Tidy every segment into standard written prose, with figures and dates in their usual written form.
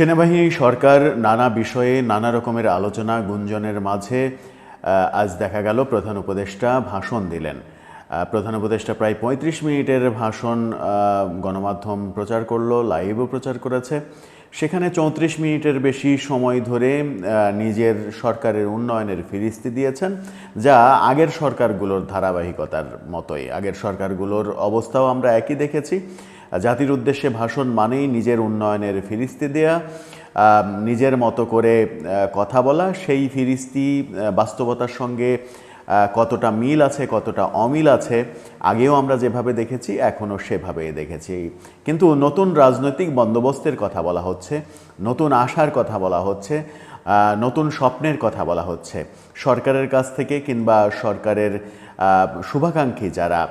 সেনাবাহিনী সরকার নানা বিষয়ে নানা রকমের আলোচনা গুঞ্জনের মাঝে আজ দেখা গেল প্রধান উপদেষ্টা ভাষণ দিলেন। প্রধান উপদেষ্টা প্রায় ৩৫ মিনিটের ভাষণ গণমাধ্যম প্রচার করলো, লাইভও প্রচার করেছে। সেখানে ৩৪ মিনিটের বেশি সময় ধরে নিজের সরকারের উন্নয়নের ফিরিস্তি দিয়েছেন, যা আগের সরকারগুলোর ধারাবাহিকতার মতোই। আগের সরকারগুলোর অবস্থাও আমরা একই দেখেছি। জাতির উদ্দেশ্যে ভাষণ মানেই নিজের উন্নয়নের ফিরিস্তি দেয়া, নিজের মতো করে কথা বলা। সেই ফিরিস্তি বাস্তবতার সঙ্গে কতটা মিল আছে কতটা অমিল আছে আগেও আমরা যেভাবে দেখেছি এখনও সেভাবেই দেখেছি। কিন্তু নতুন রাজনৈতিক বন্দোবস্তের কথা বলা হচ্ছে, নতুন আশার কথা বলা হচ্ছে, নতুন স্বপ্নের কথা বলা হচ্ছে সরকারের কাছ থেকে, কিংবা সরকারের শুভাকাঙ্ক্ষী যারা,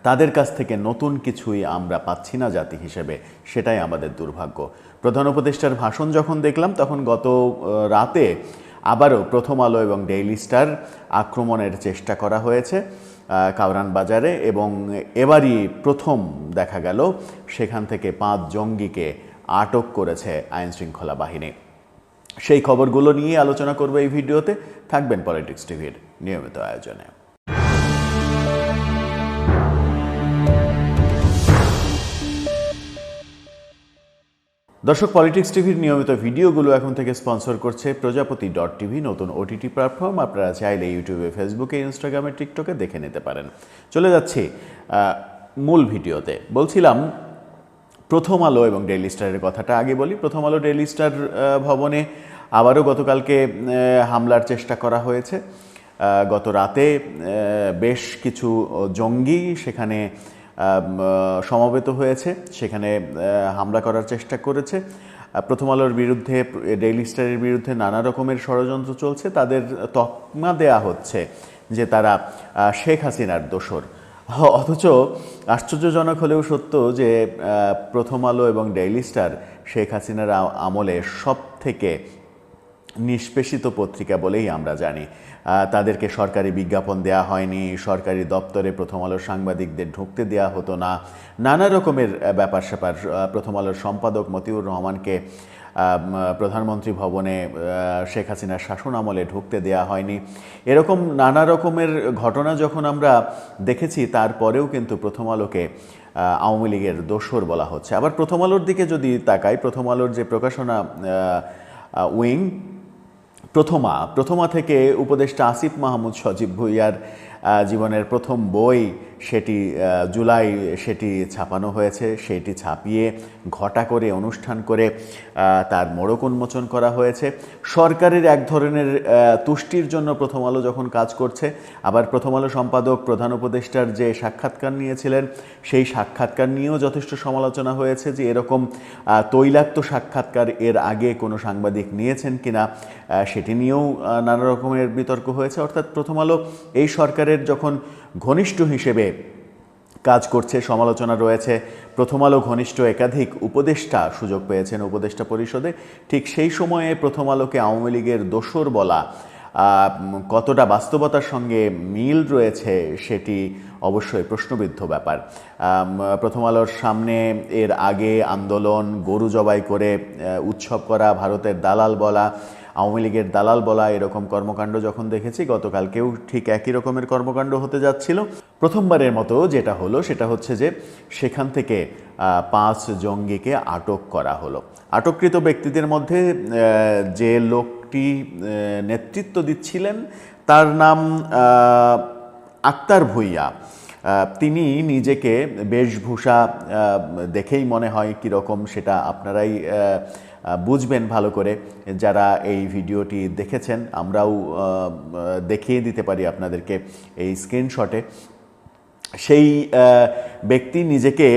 তাদের কাছ থেকে নতুন কিছুই আমরা পাচ্ছি না জাতি হিসেবে। সেটাই আমাদের দুর্ভাগ্য। প্রধান উপদেষ্টার ভাষণ যখন দেখলাম তখন গত রাতে আবারও প্রথম আলো এবং ডেইলি স্টার আক্রমণের চেষ্টা করা হয়েছে কাউরান বাজারে, এবং এবারই প্রথম দেখা গেল সেখান থেকে 5 জঙ্গিকে আটক করেছে আইনশৃঙ্খলা বাহিনী। সেই খবরগুলো নিয়ে আলোচনা করব এই ভিডিওতে। থাকবেন পলিটিক্স টিভির নিয়মিত আয়োজনে। দর্শক, পলিটিক্স টিভির নিয়মিত ভিডিওগুলো এখন থেকে স্পন্সর করছে প্রজাপতি.tv, নতুন ওটিটি প্ল্যাটফর্ম। আপনারা চাইলে ইউটিউবে, ফেসবুকে, ইনস্টাগ্রামে, টিকটকে দেখে নিতে পারেন। চলে যাচ্ছি মূল ভিডিওতে। বলছিলাম প্রথম আলো এবং ডেইলি স্টারের কথাটা আগে বলি। প্রথম আলো ডেইলি স্টার ভবনে আবারও গতকালকে হামলার চেষ্টা করা হয়েছে। গত রাতে বেশ কিছু জঙ্গি সেখানে সমবেত হয়েছে, সেখানে হামলা করার চেষ্টা করেছে। প্রথম আলোর বিরুদ্ধে, ডেইলি স্টারের বিরুদ্ধে নানা রকমের ষড়যন্ত্র চলছে। তাদের তকমা দেয়া হচ্ছে যে তারা শেখ হাসিনার দোসর। অথচ আশ্চর্যজনক হলেও সত্য যে প্রথম আলো এবং ডেইলি স্টার শেখ হাসিনার আমলে সব থেকে নিষ্পেষিত পত্রিকা বলেই আমরা জানি। তাদেরকে সরকারি বিজ্ঞাপন দেয়া হয়নি, সরকারি দপ্তরে প্রথম আলোর সাংবাদিকদের ঢুকতে দেয়া হতো না, নানা রকমের ব্যাপার স্যাপার। প্রথম আলোর সম্পাদক মতিউর রহমানকে প্রধানমন্ত্রী ভবনে শেখ হাসিনার শাসন আমলে ঢুকতে দেয়া হয়নি। এরকম নানা রকমের ঘটনা যখন আমরা দেখেছি, তারপরেও কিন্তু প্রথম আলোকে আওয়ামী লীগের দোসর বলা হচ্ছে। আবার প্রথম আলোর দিকে যদি তাকাই, প্রথম আলোর যে প্রকাশনা উইং প্রথমা থেকে উপদেষ্টা আসিফ মাহমুদ সজীব ভুঁইয়ার জীবনের প্রথম বই, সেটি জুলাই সেটি ছাপানো হয়েছে। সেটি ছাপিয়ে ঘটা করে অনুষ্ঠান করে তার মোড়ক উন্মোচন করা হয়েছে। সরকারের এক ধরনের তুষ্টির জন্য প্রথম আলো যখন কাজ করছে, আবার প্রথম আলো সম্পাদক প্রধান উপদেষ্টার যে সাক্ষাৎকার নিয়েছিলেন, সেই সাক্ষাৎকার নিয়েও যথেষ্ট সমালোচনা হয়েছে যে এরকম তৈলাক্ত সাক্ষাৎকার এর আগে কোনো সাংবাদিক নিয়েছেন কিনা, সেটি নিয়েও নানা রকমের বিতর্ক হয়েছে। অর্থাৎ প্রথম আলো এই সরকারের যখন ঘনিষ্ঠ হিসেবে কাজ করছে, সমালোচনা রয়েছে। প্রথম আলো ঘনিষ্ঠ একাধিক উপদেষ্টা সুযোগ পেয়েছেন উপদেষ্টা পরিষদে। ঠিক সেই সময়ে প্রথম আলোকে আওয়ামী লীগের দোসর বলা কতটা বাস্তবতার সঙ্গে মিল রয়েছে সেটি অবশ্যই প্রশ্নবিদ্ধ ব্যাপার। প্রথম আলোর সামনে এর আগে আন্দোলন, গরু জবাই করে উৎসব করা, ভারতের দালাল বলা, আওয়ামী লীগের দালাল বলা, এরকম কর্মকাণ্ড যখন দেখেছি, গতকালকেও ঠিক একই রকমের কর্মকাণ্ড হতে যাচ্ছিল। প্রথমবারের মতো যেটা হলো সেটা হচ্ছে যে সেখান থেকে 5 জঙ্গিকে আটক করা হলো। আটককৃত ব্যক্তিদের মধ্যে যে লোকটি নেতৃত্ব দিচ্ছিলেন তার নাম আক্তার ভূঁইয়া। তিনি নিজেকে বেশভূষা দেখেই মনে হয় কীরকম সেটা আপনারাই বুঝবেন ভালো করে যারা এই ভিডিওটি দেখেছেন। আমরাও দেখিয়ে দিতে পারি আপনাদেরকে এই স্ক্রিনশটে। সেই ব্যক্তি নিজেকে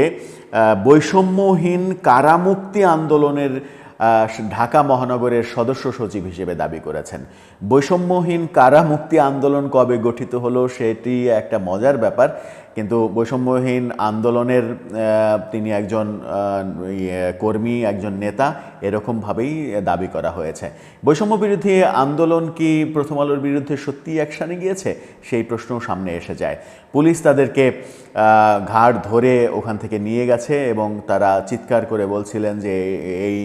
বৈষম্যহীন কারামুক্তি আন্দোলনের ঢাকা মহানগরের সদস্য সচিব হিসেবে দাবি করেছেন। বৈষম্যহীন কারামুক্তি আন্দোলন কবে গঠিত হলো সেটি একটা মজার ব্যাপার, কিন্তু বৈষম্যহীন আন্দোলনের তিনি একজন কর্মী, একজন নেতা, এরকমভাবেই দাবি করা হয়েছে। বৈষম্য বিরোধী আন্দোলন কি প্রথম আলোর বিরুদ্ধে সত্যিই অ্যাকশানে গিয়েছে, সেই প্রশ্নও সামনে এসে যায়। পুলিশ তাদেরকে ঘাড় ধরে ওখান থেকে নিয়ে গেছে এবং তারা চিৎকার করে বলছিলেন যে এই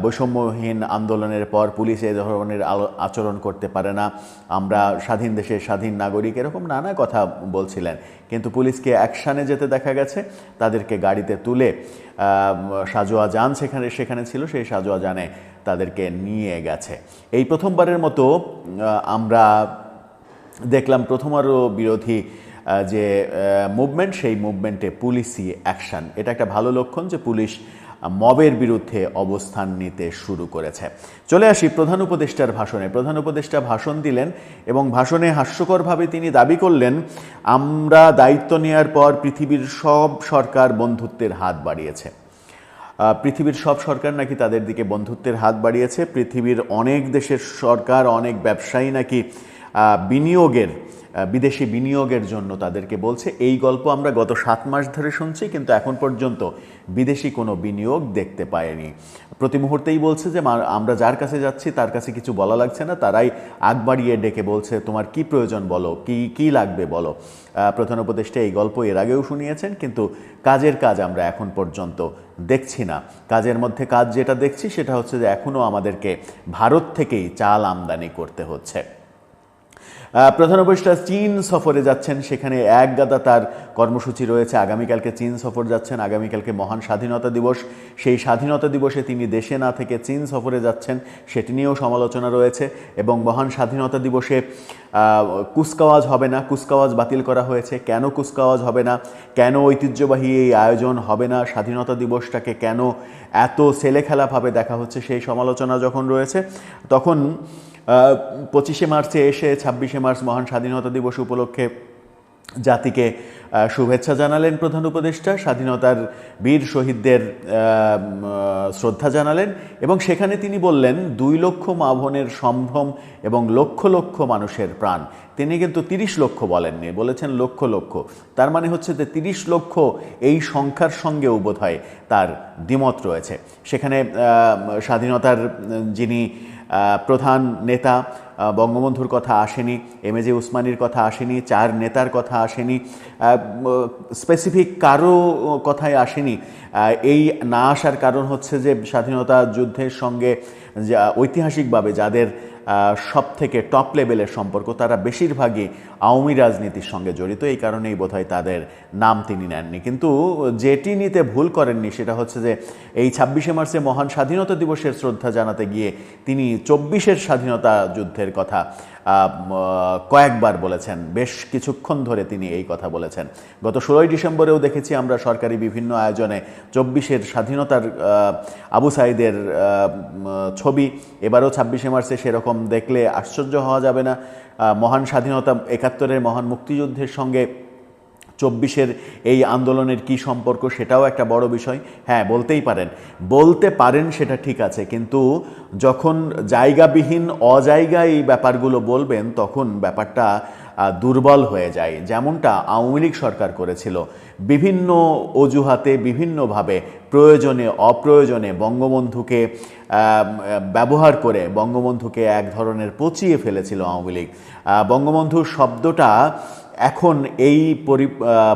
বৈষম্যহীন আন্দোলনের পর পুলিশ এই ধরনের আচরণ করতে পারে না, আমরা স্বাধীন দেশের স্বাধীন নাগরিক, এরকম নানা কথা বলছিলেন। কিন্তু পুলিশকে অ্যাকশানে যেতে দেখা গেছে, তাদেরকে গাড়িতে তুলে সাজোয়া যান সেখানে ছিল, সেই সাজোয়া যানে তাদেরকে নিয়ে গেছে। এই প্রথমবারের মতো আমরা দেখলাম প্রথম আলো বিরোধী যে মুভমেন্ট, সেই মুভমেন্টে পুলিশি অ্যাকশান। এটা একটা ভালো লক্ষণ যে পুলিশ মবের বিরুদ্ধে অবস্থান নিতে শুরু করেছে। চলে আসি প্রধান উপদেষ্টার ভাষণে। প্রধান উপদেষ্টা ভাষণ দিলেন এবং ভাষণে হাস্যকরভাবে তিনি দাবি করলেন, আমরা দায়িত্ব নেওয়ার পর পৃথিবীর সব সরকার বন্ধুত্বের হাত বাড়িয়েছে। পৃথিবীর সব সরকার নাকি তাদের দিকে বন্ধুত্বের হাত বাড়িয়েছে। পৃথিবীর অনেক দেশের সরকার, অনেক ব্যবসায়ী নাকি বিদেশি বিনিয়োগের জন্য তাদেরকে বলছে। এই গল্প আমরা গত 7 মাস ধরে শুনছি, কিন্তু এখন পর্যন্ত বিদেশি কোনো বিনিয়োগ দেখতে পায়নি। প্রতি মুহূর্তেই বলছে যে আমরা যার কাছে যাচ্ছি তার কাছে কিছু বলা লাগছে না, তারাই আগ বাড়িয়ে ডেকে বলছে তোমার কি প্রয়োজন বলো, কি লাগবে বলো। প্রধান উপদেষ্টা এই গল্প এর আগেও শুনিয়েছেন, কিন্তু কাজের কাজ আমরা এখন পর্যন্ত দেখছি না। কাজের মধ্যে কাজ যেটা দেখছি সেটা হচ্ছে যে এখনও আমাদেরকে ভারত থেকেই চাল আমদানি করতে হচ্ছে। প্রধান উপদেষ্টা চীন সফরে যাচ্ছেন, সেখানে এক গাদা তার কর্মসূচি রয়েছে। আগামীকালকে চীন সফর যাচ্ছেন, আগামীকালকে মহান স্বাধীনতা দিবস। সেই স্বাধীনতা দিবসে তিনি দেশে না থেকে চীন সফরে যাচ্ছেন, সেটি নিয়েও সমালোচনা রয়েছে। এবং মহান স্বাধীনতা দিবসে কুচকাওয়াজ হবে না, কুচকাওয়াজ বাতিল করা হয়েছে। কেন কুচকাওয়াজ হবে না, কেন ঐতিহ্যবাহী এই আয়োজন হবে না, স্বাধীনতা দিবসটাকে কেন এত ছেলেখেলাভাবে দেখা হচ্ছে, সেই সমালোচনা যখন রয়েছে, তখন 25শে মার্চে এসে 26শে মার্চ মহান স্বাধীনতা দিবস উপলক্ষে জাতিকে শুভেচ্ছা জানালেন প্রধান উপদেষ্টা, স্বাধীনতার বীর শহীদদের শ্রদ্ধা জানালেন এবং সেখানে তিনি বললেন 2 লক্ষ মা বোনের সম্ভ্রম এবং লক্ষ লক্ষ মানুষের প্রাণ। তিনি কিন্তু 30 লক্ষ বলেননি, বলেছেন লক্ষ লক্ষ। তার মানে হচ্ছে যে 30 লক্ষ এই সংখ্যার সঙ্গেও বোধহয় তার দ্বিমত রয়েছে। সেখানে স্বাধীনতার যিনি প্রধান নেতা বঙ্গবন্ধুর কথা আসেনি, এমএজে উসমানির কথা আসেনি, 4 নেতার কথা আসেনি, স্পেসিফিক কারো কথাই আসেনি। এই না আসার কারণ হচ্ছে যে স্বাধীনতা যুদ্ধের সঙ্গে ঐতিহাসিকভাবে যাদের সব থেকে টপ লেভেলের সম্পর্ক, তারা বেশিরভাগই আওয়ামী রাজনীতির সঙ্গে জড়িত। এই কারণেই বোধহয় তাদের নাম তিনি নেননি। কিন্তু যেটি নিতে ভুল করেননি সেটা হচ্ছে যে এই 26শে মার্চে মহান স্বাধীনতা দিবসের শ্রদ্ধা জানাতে গিয়ে তিনি 24-এর স্বাধীনতা যুদ্ধের কথা কয়েকবার বলেছেন, বেশ কিছুক্ষণ ধরে তিনি এই কথা বলেছেন। গত 16ই ডিসেম্বরেও দেখেছি আমরা সরকারি বিভিন্ন আয়োজনে 24-এর স্বাধীনতার আবু সাইদের ছবি। এবারও 26শে মার্চে সেরকম দেখলে আশ্চর্য হওয়া যাবে না। মহান স্বাধীনতা 71-এর মহান মুক্তিযুদ্ধের সঙ্গে 24-এর এই আন্দোলনের কি সম্পর্ক, সেটাও একটা বড় বিষয়। হ্যাঁ, বলতে পারেন সেটা ঠিক আছে, কিন্তু যখন জায়গাবিহীন অজায়গায় এই ব্যাপারগুলো বলবেন তখন ব্যাপারটা দুর্বল হয়ে যায়। যেমনটা আওয়ামী লীগ সরকার করেছিল, বিভিন্ন অজুহাতে বিভিন্নভাবে প্রয়োজনে অপ্রয়োজনে বঙ্গবন্ধুকে ব্যবহার করে বঙ্গবন্ধুকে এক ধরনের পচিয়ে ফেলেছিল আওয়ামী লীগ। বঙ্গবন্ধু শব্দটা এখন এই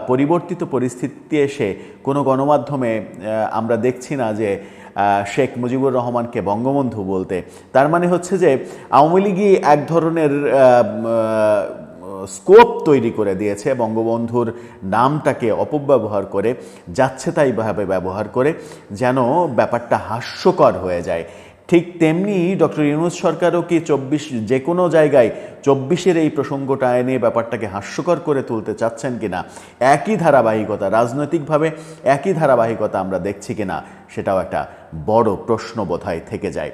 পরিবর্তিত পরিস্থিতিতে এসে কোনো গণমাধ্যমে আমরা দেখছি না যে শেখ মুজিবুর রহমানকে বঙ্গবন্ধু বলতে। তার মানে হচ্ছে যে আওয়ামী লীগই এক ধরনের স্কোপ তৈরি করে দিয়েছে, বঙ্গবন্ধুর নামটাকে অপব্যবহার করে, যাচ্ছে তাই ভাবে ব্যবহার করে, যেন ব্যাপারটা হাস্যকর হয়ে যায়। ঠিক তেমনি ডক্টর ইউনূস সরকারও কি যে কোনো জায়গায় 24-এর এই প্রসঙ্গটা এনে ব্যাপারটাকে হাস্যকর করে তুলতে চাচ্ছেন কিনা, একই ধারাবাহিকতা, রাজনৈতিকভাবে একই ধারাবাহিকতা আমরা দেখছি কিনা, সেটাও একটা বড় প্রশ্ন বোধহয় থেকে যায়।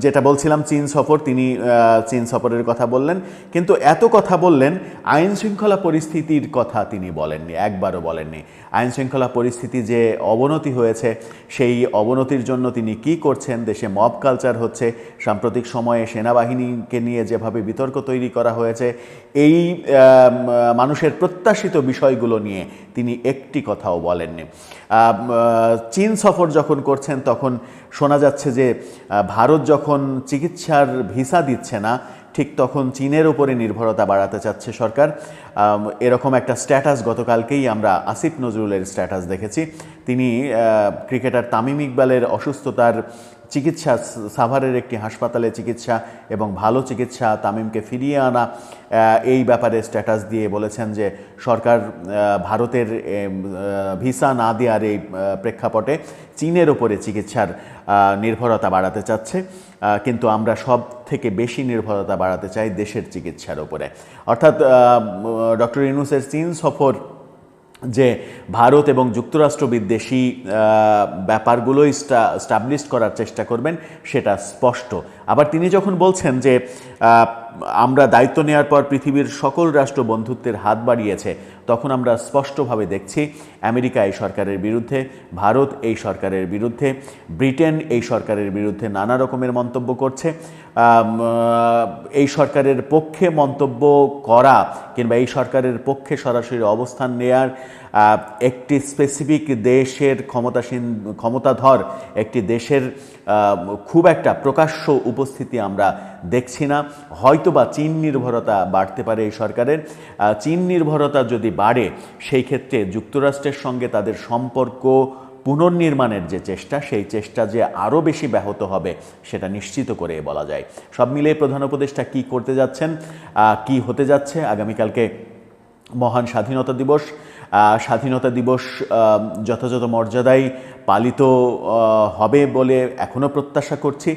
যেটা বলছিলাম চীন সফর, তিনি চীন সফরের কথা বললেন, কিন্তু এত কথা বললেন, আইন শৃঙ্খলা পরিস্থিতির কথা তিনি বলেননি, একবারও বলেননি। আইন শৃঙ্খলা পরিস্থিতি যে অবনতি হয়েছে, সেই অবনতির জন্য তিনি কি করছেন, দেশে মব কালচার হচ্ছে, সাম্প্রতিক সময়ে সেনাবাহিনীকে নিয়ে যেভাবে বিতর্ক তৈরি করা হয়েছে, এই মানুষের প্রত্যাশিত বিষয়গুলো নিয়ে তিনি একটি কথাও বলেননি। চীন সফর যখন করছেন তখন শোনা যাচ্ছে যে ভারত যখন চিকিৎসার ভিসা দিচ্ছে না, ঠিক তখন চীনের উপরে নির্ভরতা বাড়াতে চাচ্ছে সরকার। এরকম একটা স্ট্যাটাস গতকালকেই আমরা আসিফ নজরুলের স্ট্যাটাস দেখেছি। তিনি ক্রিকেটার তামিম ইকবালের অসুস্থতার চিকিৎসা, সাভারের একটি হাসপাতালে চিকিৎসা এবং ভালো চিকিৎসা, তামিমকে ফিরিয়ে আনা, এই ব্যাপারে স্ট্যাটাস দিয়ে বলেছেন যে সরকার ভারতের ভিসা না দেওয়ার এই প্রেক্ষাপটে চীনের ওপরে চিকিৎসার নির্ভরতা বাড়াতে চাচ্ছে, কিন্তু আমরা সব থেকে বেশি নির্ভরতা বাড়াতে চাই দেশের চিকিৎসার ওপরে। অর্থাৎ ডক্টর ইউনূসের চীন সফর যে ভারত এবং যুক্তরাষ্ট্র বিদ্বেষী ব্যাপারগুলোই স্টাবলিশ করার চেষ্টা করবেন সেটা স্পষ্ট। আবার তিনি যখন বলছেন যে আমরা দায়িত্ব নেওয়ার পর পৃথিবীর সকল রাষ্ট্র বন্ধুত্বের হাত বাড়িয়েছে, তখন আমরা স্পষ্টভাবে দেখছি আমেরিকা এই সরকারের বিরুদ্ধে, ভারত এই সরকারের বিরুদ্ধে, ব্রিটেন এই সরকারের বিরুদ্ধে নানা রকমের মন্তব্য করছে। এই সরকারের পক্ষে মন্তব্য করা কিংবা এই সরকারের পক্ষে সরাসরি অবস্থান নেয়ার একটি স্পেসিফিক দেশের ক্ষমতাধর একটি দেশের খুব একটা প্রকাশ্য উপস্থিতি আমরা দেখছি না। হয়তোবা চীন নির্ভরতা বাড়তে পারে এই সরকারের। চীন নির্ভরতা যদি বাড়ে, সেই ক্ষেত্রে যুক্তরাষ্ট্রের সঙ্গে তাদের সম্পর্ক পুনর্নির্মাণের যে চেষ্টা, সেই চেষ্টা যে আরও বেশি ব্যাহত হবে সেটা নিশ্চিত করে বলা যায়। সব মিলিয়ে প্রধান উপদেষ্টা কী করতে যাচ্ছেন, কি হতে যাচ্ছে, আগামীকালকে মহান স্বাধীনতা দিবস। স্বাধীনতা দিবস যথাযথ মর্যাদায় পালিত হবে বলে এখনও প্রত্যাশা করছি।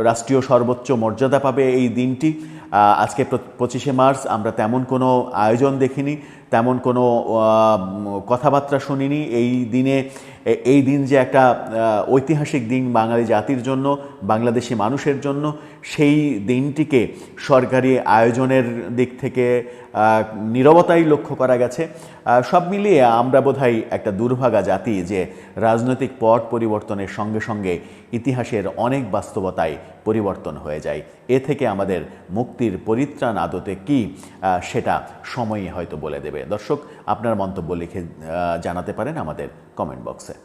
রাষ্ট্রীয় সর্বোচ্চ মর্যাদা পাবে এই দিনটি। আজকে 25শে মার্চ আমরা তেমন কোনো আয়োজন দেখিনি, তেমন কোনো কথাবার্তা শুনিনি। এই দিন যে একটা ঐতিহাসিক দিন বাঙালি জাতির জন্য, বাংলাদেশি মানুষের জন্য, সেই দিনটিকে সরকারি আয়োজনের দিক থেকে নীরবতাই লক্ষ্য করা গেছে। সব মিলিয়ে আমরা বোধহয় একটা দুর্ভাগা জাতি যে রাজনৈতিক পট পরিবর্তনের সঙ্গে সঙ্গে ইতিহাসের অনেক বাস্তবতায় পরিবর্তন হয়ে যায়। এ থেকে আমাদের মুক্তির পরিত্রাণ আদতে কি, সেটা সময়ই হয়তো বলে দেবে। দর্শক, আপনার মন্তব্য লিখে জানাতে পারেন আমাদের কমেন্ট বক্সে।